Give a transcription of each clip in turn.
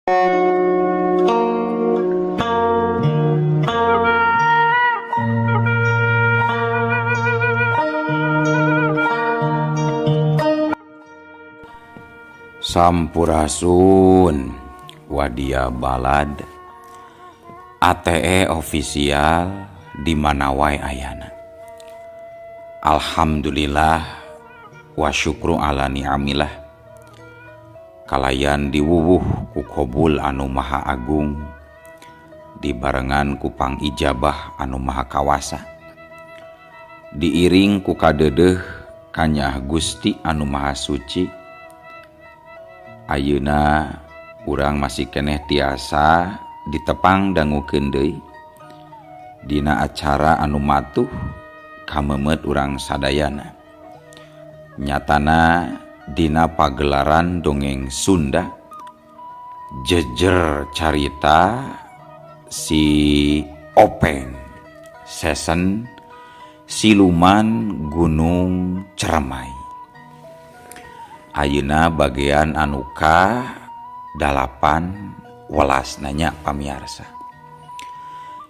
Sampurasun Wadia Balad ATE official di mana wae ayana. Alhamdulillah wa syukru ala ni'amillah kalayan diwuwuh ku qobul anu maha agung dibarengan ku pang ijabah anu maha kawasa diiring ku kadeudeuh kanyah Gusti anu maha suci. Ayeuna urang masih keneh tiasa ditepang dangukeun deui dina acara anu matuh kamemet urang sadayana. Nyatana dina pagelaran dongeng Sunda jejer carita si Openg Season Siluman Gunung Ceremai. Ayeuna bagian anu ka-8 nanya pamiarsa.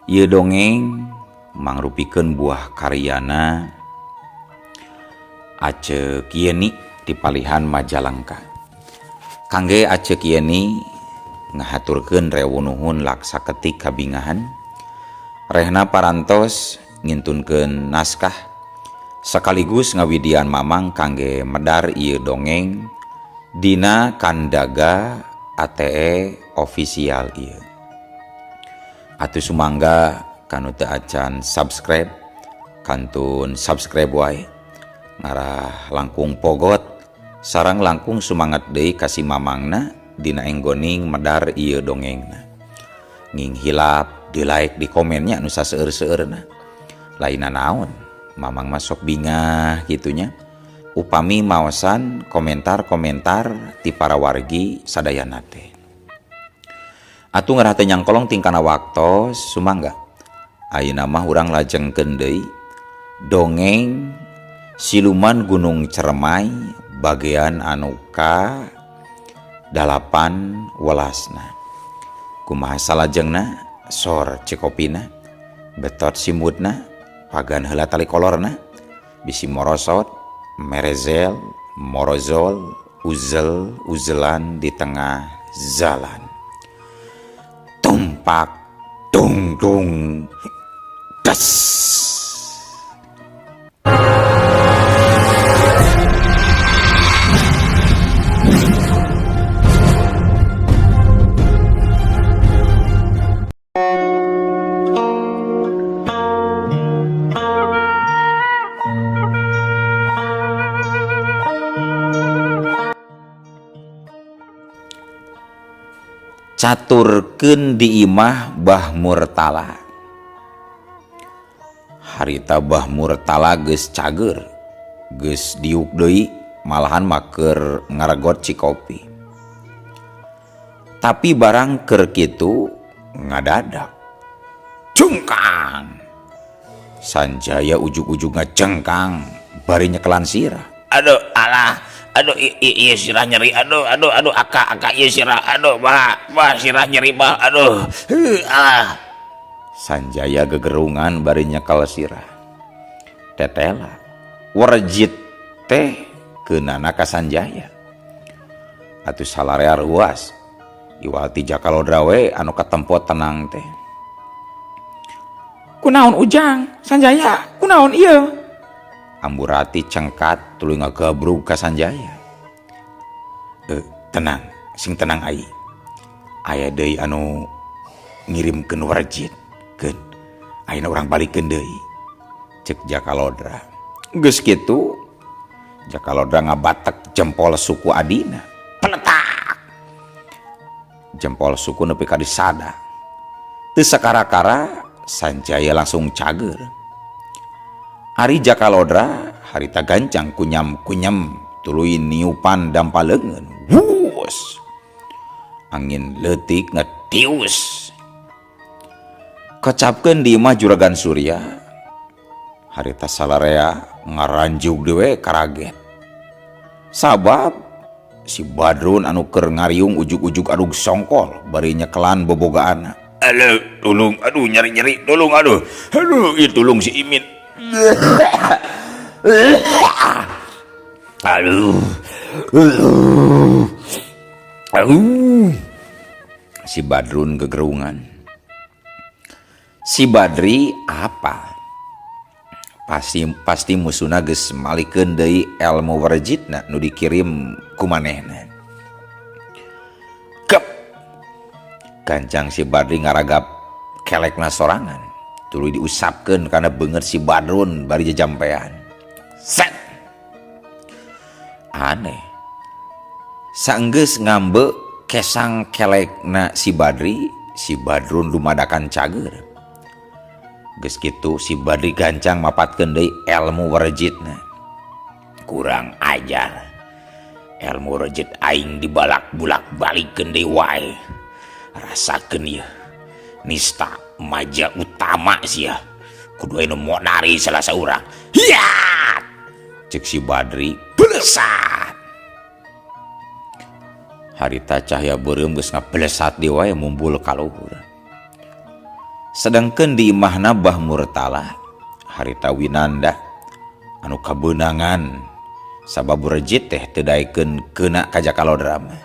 Ieu dongeng mangrupikeun buah karyana Aceh Kieni ti Palihan Majalengka. Kangge Aceh Kieni ngahaturkeun rewuh laksa ketik kabingahan. Rehna parantos ngintunkeun naskah sekaligus ngawidian mamang kangge medar ieu dongeng dina kandaga ATE official ieu. Atuh sumangga kanu teu acan subscribe kantun subscribe wae ngarah langkung pogot sareng langkung sumangat deui kasih mamangna dina enggoning medar ieu dongengna. Nging hilap di like di komennya anu saseueur-seueurna. Lainna naon mamang masuk bingah gitunya upami maosan komentar-komentar ti para wargi sadayana teh. Atuh ngarah teh nyangkolong tingkana waktos sumangga ayeuna mah urang lajengkeun deui dongeng Siluman Gunung Ceremai bagian anu ka-8 welasna. Kumaha salajengna sor cikopina betot simutna pagan heula tali kolorna bisi morosot merezel morozol uzel uzelan di tengah jalan tumpak dung dung das. Caturkeun di imah Bah Murtala. Harita Bah Murtala geus cager, geus diuk deui malahan maker ngaregot cikopi. Tapi barang keur kitu ngadadak cungkang. Sanjaya ujug-ujugna cengkang bari nyekelan sirah. Aduh alah, aduh iya sirah nyeri, aduh aka iya sirah, aduh bah sirah nyeri bah, aduh alah. Sanjaya gegerungan bari nyekel sirah. Tetela warjit teh keunana ka Sanjaya. Atuh salarea ruas iwal ti Jakalodra we anu katempo tenang teh. Kunaon Ujang? Sanjaya, kunaon ieu? Amburati cengkat tuluy ngagabrug ka Sanjaya. Tenang, sing tenang ai. Aya deui anu ngirimkeun warjit, keun. Ayeuna urang balikeun deui. Cek Jakalodra. Geus kitu, Jakalodra ngabatek jempol suku adina. Peletak. Jempol suku nepi ka disada. Teu sakara-kara Sanjaya langsung cager. Ari Jakalodra harita gancang kunyam-kunyam tuluy niupan dampaleungeun. Wuus. Angin leutik ngetius. Kecapkeun di imah Juragan Surya. Harita salarea ngaranjuk dewe karaget. Sabab si Badrun anu keur ngariung ujug-ujug adug songkol bari nyekelan bobogaanna. Aduh, tulung, aduh nyeri-nyeri, tulung, aduh, ieu tulung si Imin. Aduh, si Badrun gegerungan. Si Badri apa? Pasti musuhna geus malikeun deui ilmu warjitna nu dikirim ku manehna. Kep gancang si Badri ngaragap kelekna sorangan tuluy diusapkeun kana beungeut si Badrun bari jajampean. Set aneh saenggeus ngambe kesang kelekna si Badrun dumadakan cager. Geus kitu si Badri gancang mapatkeun deui ilmu warjitna. Kurang ajar, ilmu warjit aing dibalak-bulak balikeun deui wae. Rasakeun ieu nista maja utama sia kudu anu modari salah saurang. Hiat cek si Badri belesat. Harita cahya beureum geus ngabelesat di wae mumbul ka luhur. Sedangkan di imahna Bah Murtala harita Winanda anu kabeunangan sabab warjit teh teu daekeun keuna ka Jakalodra mah.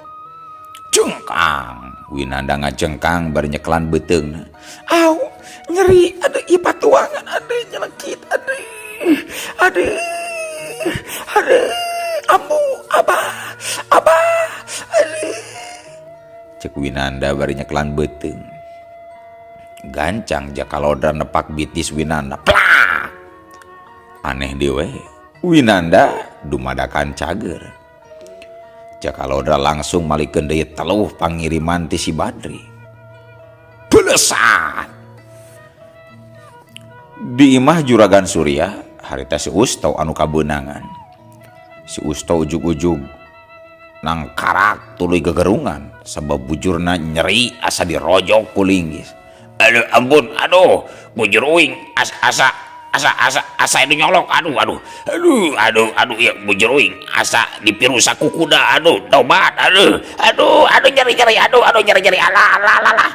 Cungkang Winanda ngajengkang bari nyekelan beuteungna. Au nyeri, aduh ieu patuangan, aduh nyelekit, aduh ambu abah aduh. Cek Winanda bari nyekelan beuteung. Gancang Jakalodra nepak bitis Winanda. Plak! Aneh dewe, Winanda dumadakan cager. Jakalodra langsung malikeun deui teluh pangiriman ti si Badri. Belesat! Di imah Juragan Surya harita si Usto anu kabeunangan. Si Usto ujug-ujug nang karak tuluy gegerungan sabab bujurna nyeri asa dirojok ku linggis. Aduh ampun, aduh bujur uing asa itu nyolok, aduh ya bujur uing asa dipirusak ku kuda, aduh tobat, aduh nyeri alah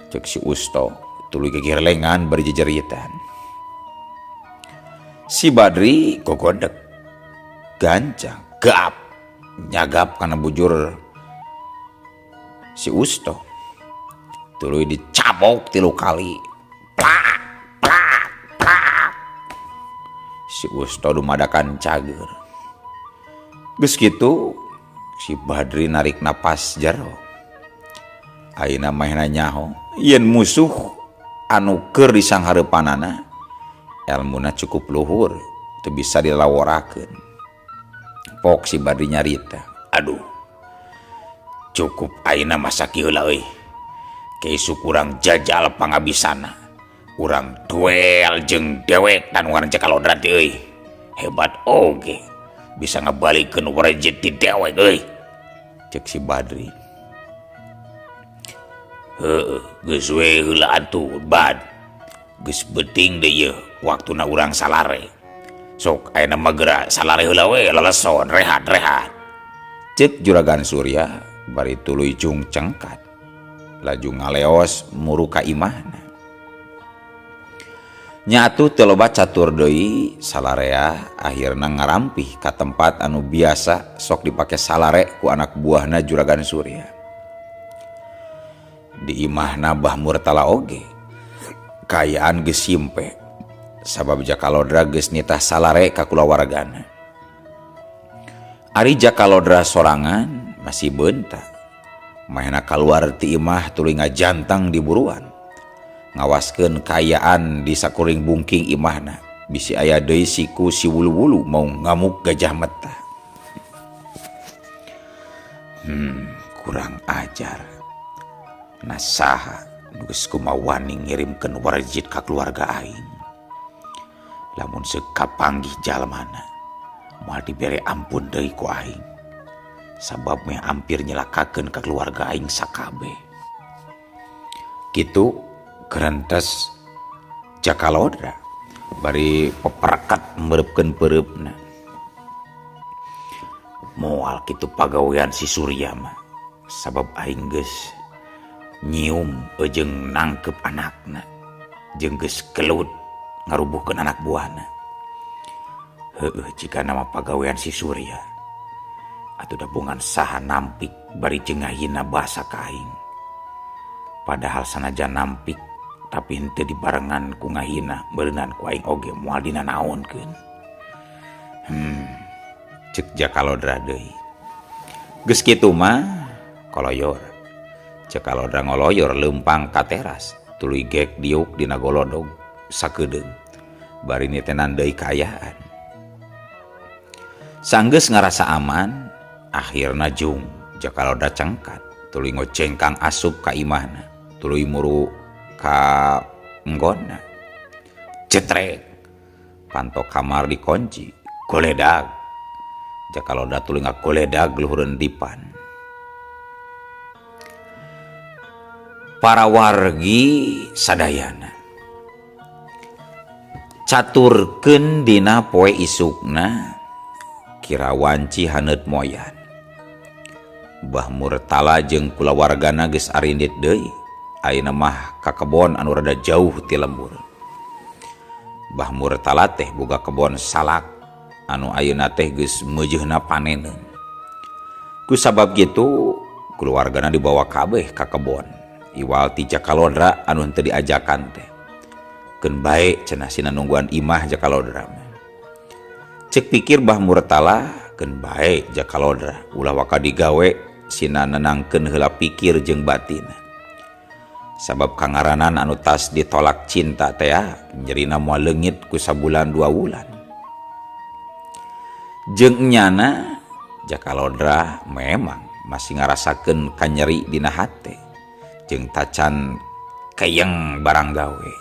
cek si Usto tuluy gegirlengan bari jejeritan. Si Badri gogodek gancang gap nyagap kana bujur si Usto tuluy dicabok 3 kali. Plak. Si Usto dumadakan cager. Geus kitu si Badri narik napas jero. Ayeuna mahna nyaho yen musuh anu keur disanghareupanana elmuna cukup luhur teu bisa dilaworakeun. Pok si Badri nyarita, aduh cukup ayeuna masa kieu heula euy. Keisuk urang jajal pangabisana, urang duel jeung dewek dan warna Jakalodra euy. Hebat oge bisa ngabalikeun warjit ti dewek euy. Cek si Badri. Heueuh, geus we heula atuh Bad. Geus beuting deui yeuh waktuna urang salare. Sok ayeuna mah geura salare heula we leleson rehat. Cek Juragan Surya bari tuluy cung cengkat. Laju ngaleos muru ka imahna. Nyatu teu loba catur deui salarea akhirna ngarampih ka tempat anu biasa sok dipake salare ku anak buahna Juragan Surya. Di imahna Bah Murtala oge kayaan geus simpe sabab Jakalodra geus nitah salare ka kulawargana. Ari Jakalodra sorangan masih beunta. Mahena kaluar ti imah tuluy ngajantang di buruan. Ngawaskeun kayaan di sakuring bungking imahna. Bisi aya deui siku si wulu-wulu mau ngamuk gajah meta. Kurang ajar. Nasaha geus kumawani ngirimkeun warjit ka keluarga aing. Lamun sekapanggih jalmana moal dibere ampun deui ku aing. Sabab meh hampir nyelakakeun ka keluarga aing sakabeh. Kitu kerentes Jakalodra bari peperkat meureupeun peureupna. moal kitu pagawean si Surya mah sabab aing geus nyium jeung nangkep anakna jeung geus kelut ngarubuhkeun anak buahna. Heueuh jika nama pagawean si Surya atuh dabungan saha nampik bari jengahina basa ka aing. Padahal sanajan nampik tapi henteu dibarengan ku ngahina beuleunan ku aing oge moal dina naonkeun. Cek Jakalodra deui. Geus kitu mah koloyor. Cek Kalodra ngoloyor leumpang ka teras tuluy gek diuk dina golodog sakedeung. Bari nitenan deui kaayaan. Sanggeus ngarasa aman, akhirna jung Jakalodra cengkat tuluy ngocengkang asup ka imahna, tuluy muru ka enggonna. Cetrek panto kamar dikunci, goledag. Jakalodra tuluy ngagoledag luhureun dipan. Para wargi sadayana caturkeun dina poe isukna kira wanci haneut moyan. Bah Murtala jeung kulawargana geus arindit deui. Ayeuna mah ka kebon anu rada jauh ti lembur. Bah Murtala teh boga kebon salak anu ayeuna teh geus meujeuhna paneneun. Ku sabab kitu kulawargana dibawa kabeh ka kebon. Iwal ti Jakalodra anu henteu diajakan teh. Keun bae cenah sina nungguan imah Jakalodra. Cek pikir Bah Murtala keun bae Jakalodra ulah waka digawe sina nenangkeun heula pikir jeung batin. Sabab kangaranan anu tas ditolak cinta teh nyerina moal leungit ku sabulan 2 bulan. Jeung nyana Jakalodra memang masih ngarasakeun kanyeri dina hate jeung tacan kayeng barang gawe.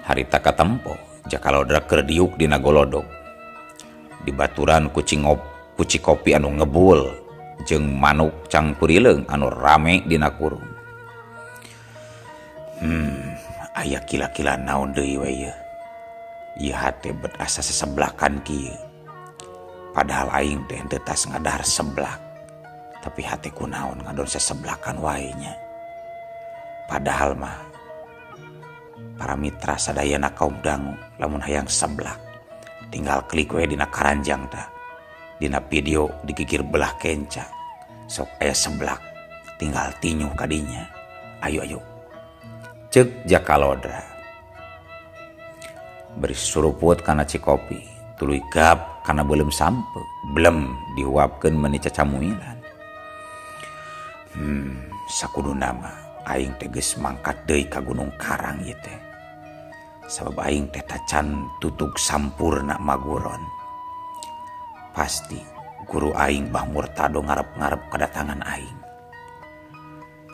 Harita katempo Jakalodra keur diuk dina golodog. Dibaturan kuci kopi anu ngebul jeung manuk cangkurileung anu rame dina kurung. Aya kila-kila naon deui we ieu. Ieu hate bet asa seseblakan kieu. Padahal aing teh teu tas ngadahar seblak. Tapi hate kunaon ngadon seseblakan wae nya. Padahal mah para mitra sadayana kaum dangu lamun hayang seblak tinggal klik we dina karanjang tah. Dina video digigir belah kenca sok aya seblak tinggal tinyuh kadinya. Ayo cek Jakalodra beri suruput kana cikopi tuluy gap kana belum sampe belum dihuapkeun meuni cacamuilan. Sakuduna mah aing teh geus mangkat deui ka Gunung Karang ieu teh. Sabab aing teh tacan tutug sampurna maguron. Pasti guru aing Bah Murtado ngarep-ngarep kedatangan aing.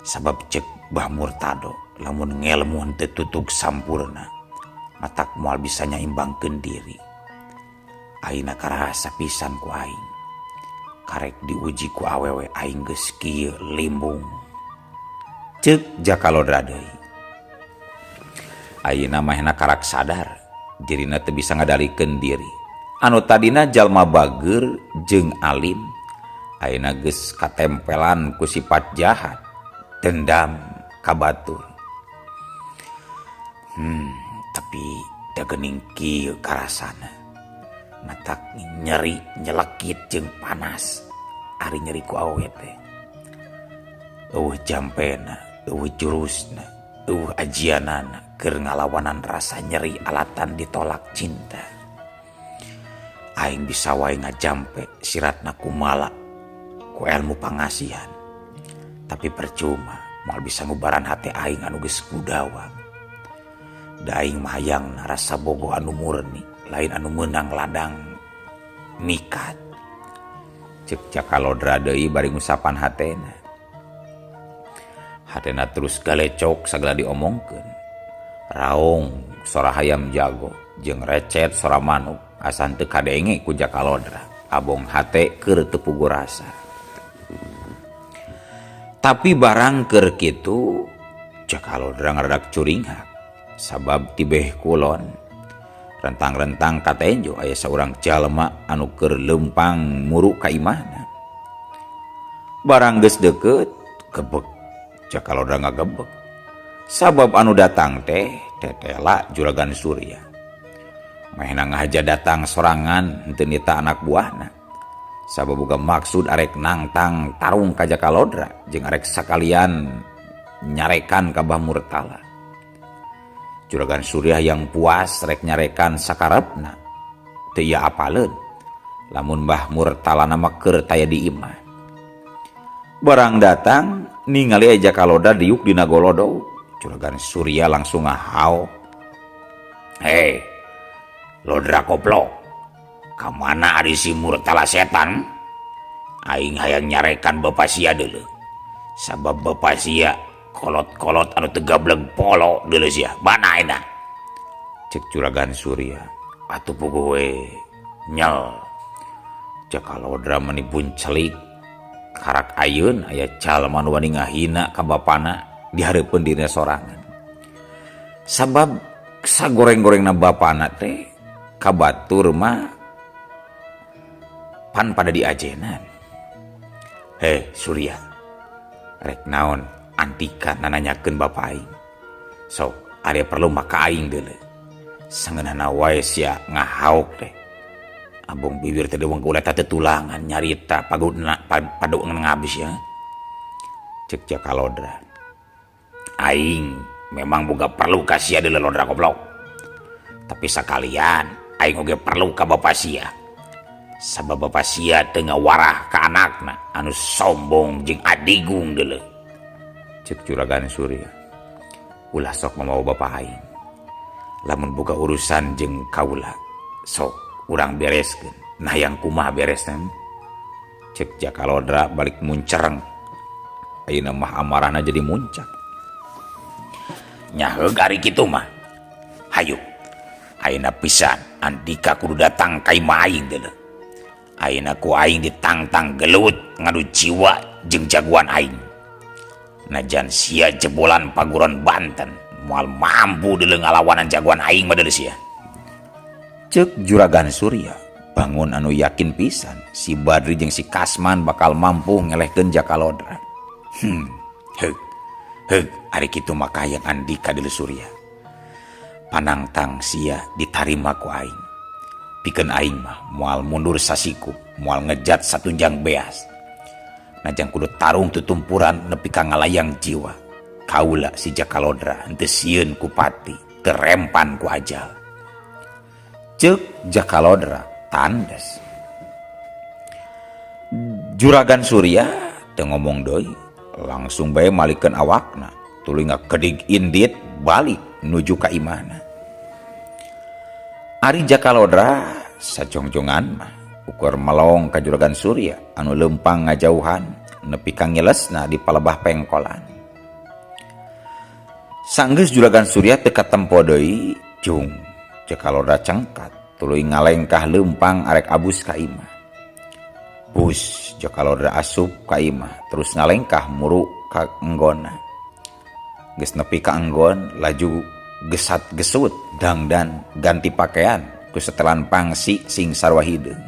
Sabab cek Bah Murtado lamun ngelmu henteu tutug sampurna matak moal bisa nyaimbangkeun diri. Ayeuna karasa pisan ku aing. Karek diuji ku awewe aing geus kieu limbung. Ceuk Jakalodra deui. Ayeuna mah karak sadar dirina teu bisa ngadalikeun diri. Anu tadina jalma bageur jeung alim ayeuna geus katempelan ku sifat jahat, dendam, kabatur. Tapi da geuning kieu karasana. Matak nyeri nyelekit jeung panas ari nyeri ku awewe teh. Eueuh jampena, eueuh jurusna, eueuh ajianana keur ngalawanan rasa nyeri alatan ditolak cinta. Aing bisa wae ngajampe siratna kumala ku ilmu pangasihan. Tapi percuma moal bisa ngubaran hati aing anu geus kudawang. Da aing mah hayang rasa bogo anu murni lain anu meunang ladang mikat. Cek Jakalodra deui bari ngusapan hatena. Hatena terus galecok sagala diomongkeun. Raung sora hayam jago jeung recet sora manuk asa teu kadenge ku Jakalodra. Abong hate keur teu puguh rasa. Tapi barang keur kitu Jakalodra ngaradak curinghak sabab tibeh kulon rentang-rentang katenjo aya saurang jalma anu keur lempang muru ka imahna. Barang geus deukeut gebeg Jakaloda ngagebeg. Sabab anu datang teh tetela Juragan Surya. Mehna ngahaja datang sorangan henteu nita anak buahna. Sabab boga maksud arek nangtang tarung ka Jakalodra jeung arek sakalian nyarekan ka Mbah Murtala. Juragan Surya yang puas rek nyarekan sakarepna teu ieu apaleun lamun Mbah Murtala nama keur taya di imah. Barang datang ningali Jakaloda diuk dina golodo, Juragan Surya langsung ngahau, "Hei, Lodra Koplok, kamana ari si Murtala setan? Aing hayang nyarekan Bapak sia deuleu. Sabab Bapak sia kolot-kolot anu teu gableg polo deuleu sia. Mana ayeuna?" Cek Juragan Surya, "Atuh puguh we nyel." Jakalodra menipun celik karak ayeun aya jalma nu wani ngahina ka bapana di hareupeun dirinya sorangan. Sabab sagoreng-gorengna bapana teh ka batur mah pan pada diajenan. "Heh Surya, rek naon antika nananyakeun bapa aing. Sok area perlu maka aing deuleu. Sangeunana wae sia ngahauk teh. Abong bibir teh deweng ulah tetulangan nyarita padueung ngabis ya." Cek Jakalodra, "Aing memang boga perlu ka sia deuleu Lodra Koplok. Tapi sakalian aing oge perlu ka bapa sia. Sabab bapa sia teu ngawarah ka anakna anu sombong jeung adigung deuleu." Cek Juragan Surya, "Ulah sok mamawa bapa aing. Lamun boga urusan jeung kaula, sok urang bereskeun. Nah yang kumaha beresna?" Cek Jakalodra balik muncereng. Ayeuna mah amarahna jadi muncak. "Nya heug ari kitu mah. Hayu. Ayeuna pisan andika kudu datang ka imah aing deuleu. Ayeuna ku aing ditangtang gelut ngadu jiwa jeung jagoan aing. Najan sia jebolan paguron Banten, moal mampu deuleu ngalawanan jagoan aing mah deuleu sia." Cek Juragan Surya bangun anu yakin pisan si Badri jeung si Kasman bakal mampu ngelehkeun Jakalodra. Heug ari kitu maka yang andika deuleu Surya. Panangtang sia ditarima ku aing. Pikeun aing mah moal mundur sasiku, moal ngejat satunjang beas. Najang kudu tarung tutumpuran nepi ka ngalayang jiwa. Kaula si Jakalodra henteu sieun ku pati, terempan ku ajal. Cek Jakalodra tandes. Juragan Surya teu ngomong deui, langsung bae malikeun awakna, tuluy ngakedig indit balik nuju ka imahna. Ari Jakalodra sajongjongan mah ukur melong ka Juragan Surya anu lempang ngajauhan nepi ka ngilesna di palebah pengkolan. Sanggeus Juragan Surya teu katempo deui, jung Jakalodra cengkat tuluy ngalengkah lempang arek abus ka imah. Bus Jakalodra asup ka imah terus ngalengkah muru ka enggonna. Geus nepi ka enggon laju gesat gesut dangdan ganti pakaian ku setelan pangsi sing sarua hideung.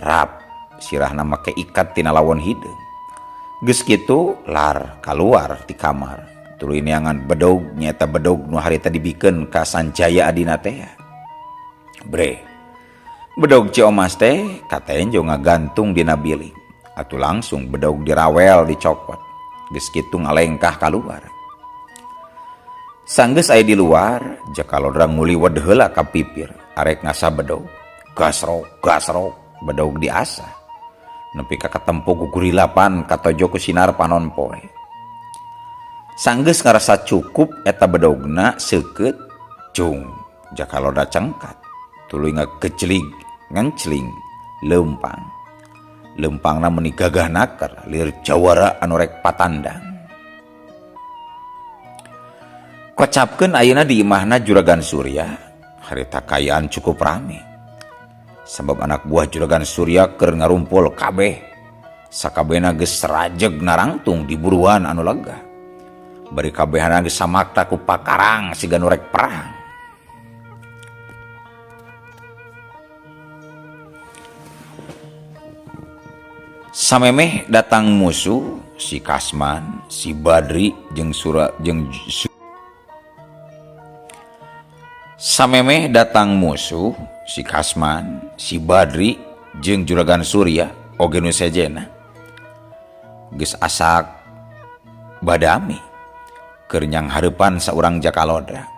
Rap sirahna make ikat tina lawon hideung. Geus kitu lar kaluar ti kamar. Tuluy neangan bedog nyaeta bedog nu harita dibikeun ka Sanjaya adina teh. Bre, bedog Ciomas teh katenjo ngagantung dina bilik. Atuh langsung bedog dirawel dicopot. Geus kitu ngalengkah kaluar. Sanggeus aya di luar, Jakalodra nguliwed heula ka pipir arek ngasa bedog. Gasrok bedog diasah. Nepi ka katempo ku gurilapan katojo ku sinar panon poe. Sanggeus ngarasa cukup eta bedogna seukeut, jung Jakalodra cengkat tuluy ngageclig ngancling lempang. Lempangna meuni gagah naker lir jawara anu rek patandang. Kocapkeun ayeuna di imahna Juragan Surya harita kayaan cukup rame. Sabab anak buah Juragan Surya keur ngarumpul kabeh. Sakabehna geus rajeg narangtung di buruan anu lega. Bari kabehana geus samakta ku pakarang siga nu rek perang. Samemeh datang musuh si Kasman, si Badri jeung Samemeh datang musuh si Kasman, si Badri jeung Juragan Surya oge nu sejena geus asak badami keur nyang hareupan saurang Jakalodra.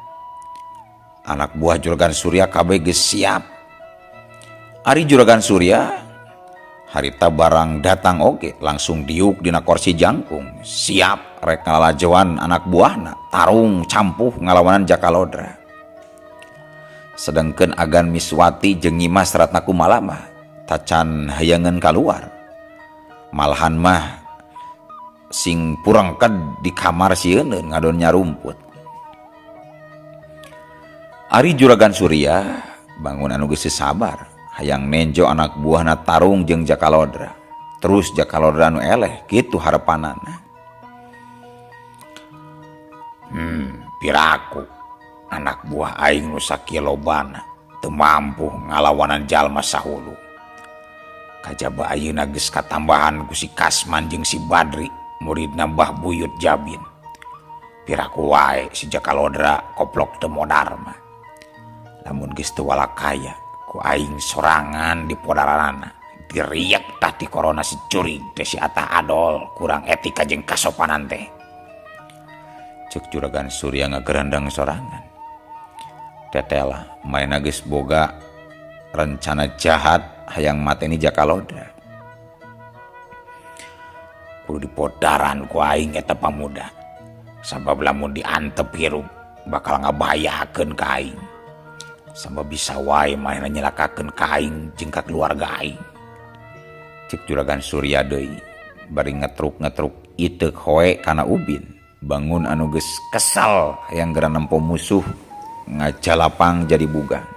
Anak buah Juragan Surya kabeh geus siap. Ari Juragan Surya harita barang datang oge langsung diuk dina kursi jangkung siap rek ngalajoan anak buahna tarung campuh ngalawanan Jakalodra. Sedengkeun Agan Miswati jeung Nyimas Ratna Kumala mah tacan hayangeun kaluar, malahan mah sing purengked di kamar sieun ngadon nyarumput. Ari Juragan Surya bangun anu geus sabar hayang nenjo anak buahna tarung jeung Jakalodra. Terus Jakalodra anu eleh kitu harepanana. Piraku anak buah aing nu sakieu lobana teu mampu ngalawanan jalma sahulu. Kajaba ayeuna geus katambahan ku si Kasman jeung si Badri muridna Mbah Buyut Jabin. Piraku wae si Jakalodra koplok teu modar mah. Lamun geus teu walakaya ku aing sorangan di podaranana diriek tah ti korona si curig teh si Atah Adol kurang etika jeung kasopanan teh. Ceuk Juragan Surya ngagerandang sorangan. Tetela maena geus boga rencana jahat hayang mateni Jakalodra. Kudu dipodaran ku aing eta pamuda. Sabab lamun diantep hirup bakal ngabahayakeun ka aing. Sama bisa wae maena nyelakakeun ka aing jeung ka keluarga aing. Cek Juragan Surya deui bari ngetruk-ngetruk iteuk hoe kana ubin. Bangun anu geus kesal hayang geura nempo musuh ngajalapang jadi bugan.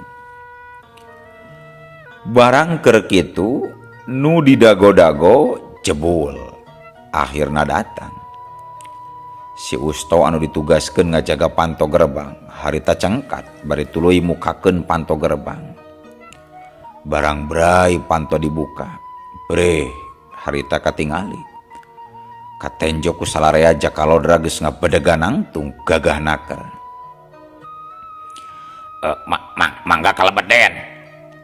Barang keur kitu nu didago-dago jebul. Akhirna datang si Usto anu ditugaskeun ngajaga panto gerbang harita cengkat bari tuluy mukakeun panto gerbang. Barang bray panto dibuka bre harita katingali katenjo ku salarea Jakalodra geus ngabedegan nangtung gagah naker. Mangga kalebeden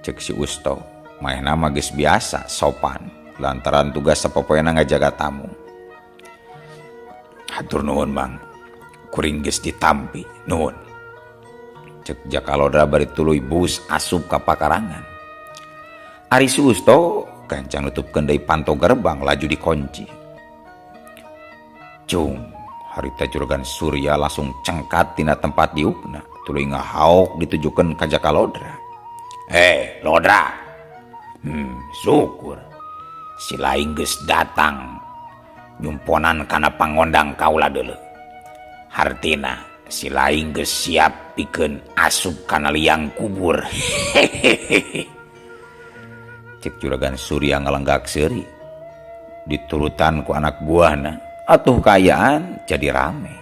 cek si Usto. Maehna mah geus biasa sopan lantaran tugas sapopoena ngajaga tamu. Hatur nuhun Mang, kuring geus ditampi nuhun. Cek Jakalodra bari tuluy bus asup ka pakarangan. Ari si Usto gancang nutupkeun deui panto gerbang laju dikunci. Cung harita Juragan Surya langsung cengkat tina tempat diukna tuluy ngahaok ditujukeun ka Jakalodra. Lodra. Syukur si laing geus datang nyumponan kana pangondang kaula deuleu. Hartina si laing geus siap pikeun asup kana liang kubur. Cek Juragan Surya ngalenggak seuri. Diturutan ku anak buahna atuh kayaan jadi rame.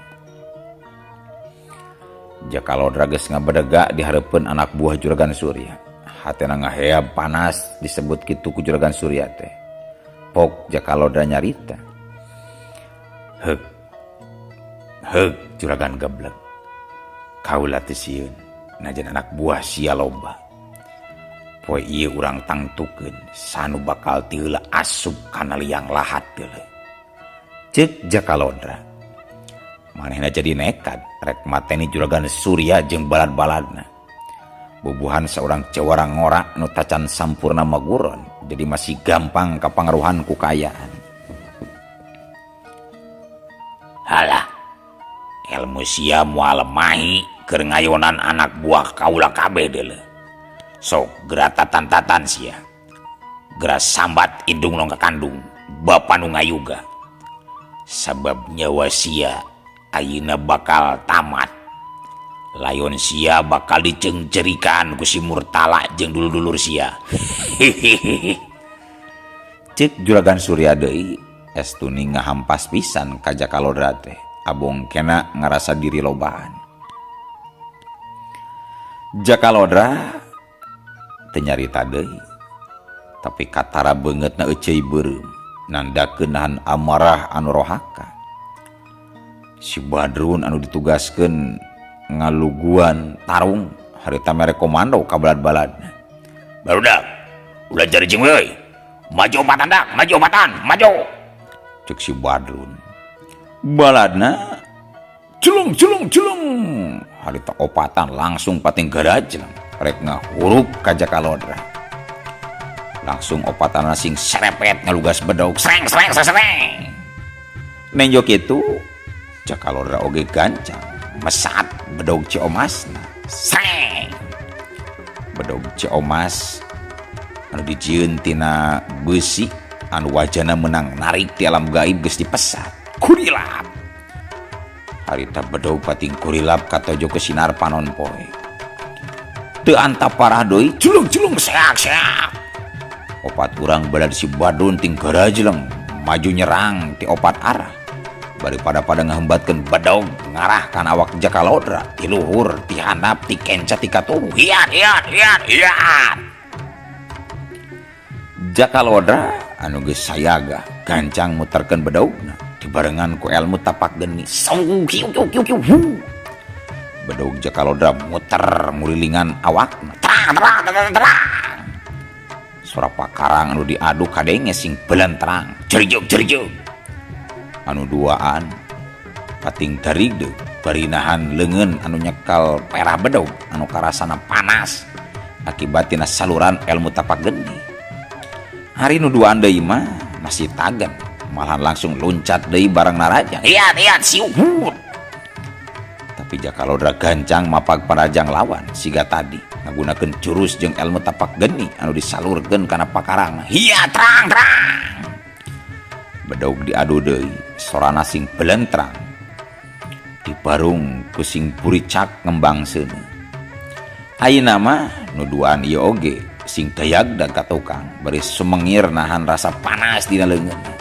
Jakalodra geus ngabedega di hareupeun anak buah Juragan Surya. Hatena ngaheab panas disebut kitu ku Juragan Surya teh. Pok Jakalodra nyarita. Heug Juragan geblek. Kaula teh sieun najan anak buah sia loba. Poe ieu urang tangtukeun sanu bakal ti heula asup kana liang lahat deuleu. Cek Jakalodra. Manehna jadi nekat rek mateni Juragan Surya jeung balad-baladna. Bubuhan seorang cewara ngora nu tacan sampurna maguron jadi masih gampang kapangaruhan ku kayaan. Halah, ilmu sia moal lemahi keur ngayonan anak buah kaula kabeh deuleu. Sok geura tatan-tatan sia. Geura sambat indung nu kakandung, bapa nu ngayuga. Sabab nyawa sia ayeuna bakal tamat. Layon sia bakal dicengcerikan ku si Murtala jeung dulur-dulur sia. Cek Juragan Surya deui estuni ngahampas pisan ka Jakalodra teh. Abong kena ngarasa diri lobaan. Jakalodra teu nyarita deui. Tapi katara beungeutna euceuy beureum. nandakeun nahan amarah anu rohaka. Si Badrun anu ditugaskeun ngaluguan tarung harita mere komando ka balad-baladna. Barudak, ulah jarjing we. Maju opatan dak, maju opatan, maju. Cek si Badrun. Baladna culung culung culung. Harita opatan langsung pating garajeng rek ngahurup ka Jakalodra. Langsung opatan sing serepet ngalugas bedog sreng sreng sreng. Nenjok itu Jakalodra oge gancang mesat bedog Ciomasna sreng. Bedog Ciomas anu dijieun tina besi anu wajana menang narik ti alam gaib geus dipesat kurilap. Harita bedog pating kurilap katojo ke sinar panon poe. Teu antap parah deui culung culung seak seak. Opat urang balad si Badrun ting garajleng maju nyerang ti opat arah. Daripada ngahembatkeun bedog ngarah kana awak Jakalodra ti luhur ti handap ti kenca ti katuhu. Hiat hiat hiat hiat. Jakalodra anu geus sayaga gancang muterkeun bedogna dibarengan ku ilmu tapak geni. Bedog Jakalodra muter ngurilingan awakna. Terang terang terang terang. Suara pakarang anu diadu kadenge sing belentrang. Jerjuk jerjuk. Anu duaan pating tarigdeug bari nahan leungeun anu nyekal perah bedog anu karasana panas akibatina saluran ilmu tapak geni. Hari nu duaan deui mah masih tagan malahan langsung loncat deui barang narajang. Hiat hiat siuhut. Tapi Jakalodra gancang mapag parajang lawan siga tadi ngagunakeun jurus jeung ilmu tapak geni anu disalurkeun kana pakarang. Hiat terang terang. Bedog diadu deui sorana sing belentrang dibarung ku sing puricak ngembang seuneu. Ayeuna mah nuduan ieu oge sing dayagda ka tukang bari sumengir nahan rasa panas dina leungeunna.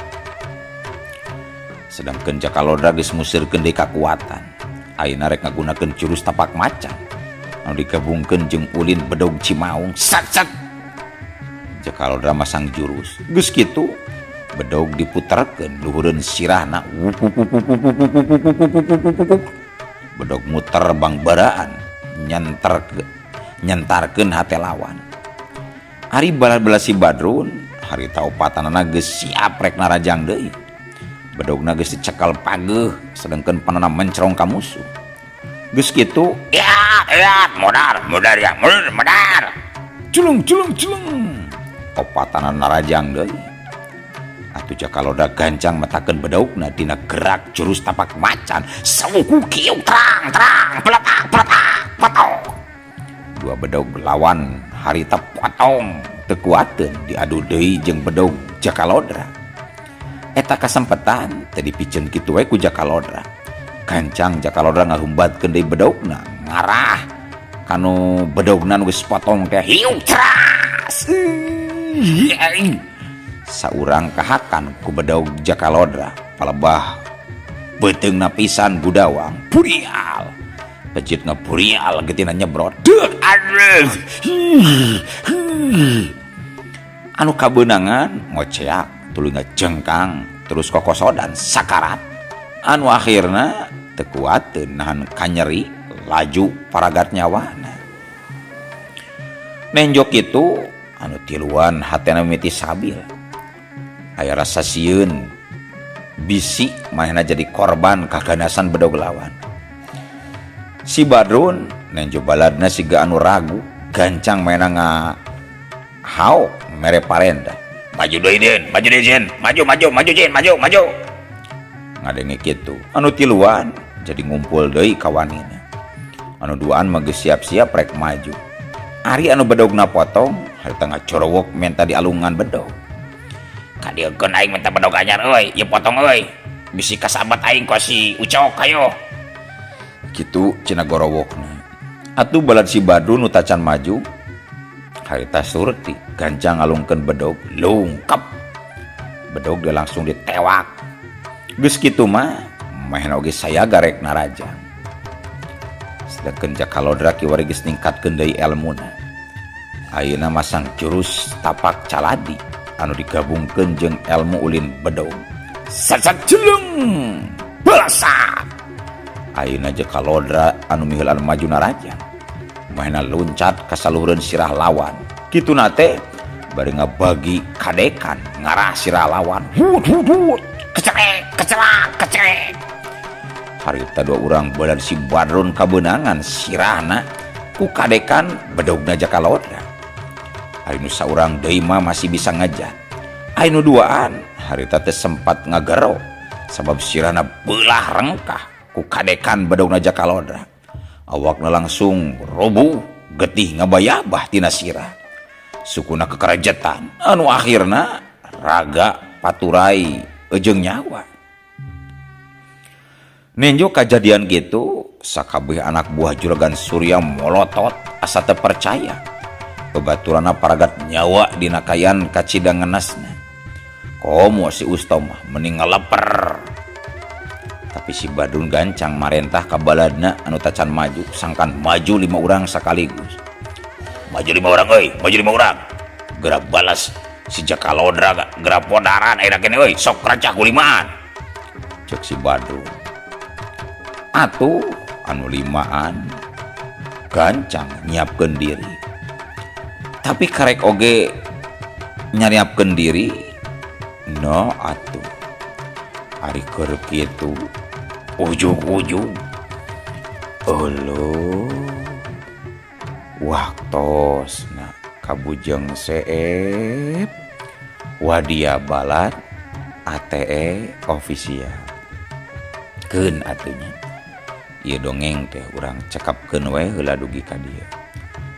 Sedangkeun Jakalodra geus musirkeun deui kakuatan. Ayeuna rek ngagunakeun jurus tapak macan anu digabungkeun jeung ulin bedog Cimaung. Sat sat. Jakalodra masang jurus. Geus kitu bedog diputerkeun luhureun sirahna. Bedog muter bangbaraan nyentarkeun hate lawan. Ari balad-balad si Badrun harita opatanana geus siap rek narajang deui. Bedogna geus dicekal pageuh sedengkeun panana mencrong ka musuh. Geus kitu ya modar ya modar. Culung culung culung. Opatanana narajang deui. Atuh Jakalodra gancang metakeun bedogna dina gerak jurus tapak macan. Sauku kieu terang terang peletak peletak potong. Dua bedog lawan harita potong teu kuateun diadu deui jeung bedog Jakalodra. Eta kasempetan teu dipikeun kitu we ku Jakalodra. Gancang Jakalodra ngahumbatkeun deui bedogna ngarah kanu bedogna geus potong teh hiu ceras. Saurang kahakan ku bedog Jakalodra palebah beuteungna pisan budawang purial pejitna purial getina nyebrot deuk aduh anu kabeunangan ngoceak tulunga jengkang terus kokosodan sakarat anu akhirna teu kuateun nahan kanyeri laju paragat nyawana. Nenjok itu anu tiluan hatena mimiti sabil. Aya rasa sieun bisi manehna jadi korban kaganasan bedog lawan. Si Badrun nenjo baladna siga anu ragu gancang maena ngahao mere parenda. Maju deui Den, maju deui Jen, maju Jen, maju. Ngadenge kitu. Anu tiluan jadi ngumpul deui kawanina. Anu duaan mah geus siap-siap rek maju. Ari anu bedogna potong harita ngacorowok menta di alungan bedog. Kadiekeun aing minta bedog anyar euy, ieu potong euy. Bisi kasabat aing ku si Ucok hayo. Kitu cenah gorowokna. Atuh balad si Badrun nu tacan maju harita surti gancang ngalungkeun bedog lungkep. Bedog dia langsung ditewak. Geus kitu mah mehna oge sayaga rek narajang. Sedangkeun Jakalodra kiwari geus ningkatkeun deui elmuna. Ayeuna masang jurus tapak caladi anu digabungkeun jeung ilmu ulin bedog. Sasajeleng balasat. Ayeuna Jakalodra anu miheulan majuna raja. Mainna luncat ka saluhureun sirah lawan. Kituna teh bari ngabagi kadekan ngarah sirah lawan. Hut kecerek kecerek. Harita dua urang badan si Badrun kabeunangan sirahna ku kadekan bedogna Jakalodra. Ari nu saurang deui mah masih bisa ngajan. Ari nu duaan harita teh sempat ngagero sabab sirahna beulah rengkah ku kadekan bedogna Jakalodra. Awakna langsung roboh getih ngabayabah tina sirah. Sukuna kekerajetan anu akhirna raga paturai ejeng nyawa. Ninjo kejadian gitu sakabeh anak buah Juragan Surya molotot asa teu percaya babaturanna paragat nyawa dina kayan kacidang ngeunasna. Komo si Ustom mending ngaleper. Tapi si Badrun gancang marentah ka baladna anu tacan maju sangkan maju 5 urang sakaligus. Maju 5 urang euy, maju 5 urang. Geura balas si Jakalodra geura podaran ayeuna keneh euy, sok rancah kulimaan. Cek si Badrun. Atuh anu 5an gancang nyiapkeun diri. Tapi karek oge nyariapkeun diri. No atuh. Ari keur kitu ujug-ujug eueuh waktosna kabujeng seep wadia balad ATE official keun atunya. Ieu dongeng teh urang cekapkeun we heula dugi ka dieu.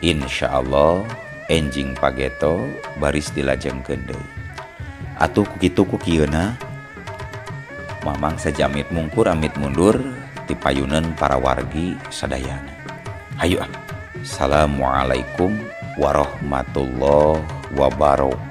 Insyaallah enjing pageto baris dilajengkeun deui. Atuh kitu ku kieuna mamang sajamit mungkur amit mundur ti payuneun para wargi sadayana. Hayu ah. Assalamualaikum warahmatullahi wabarakatuh.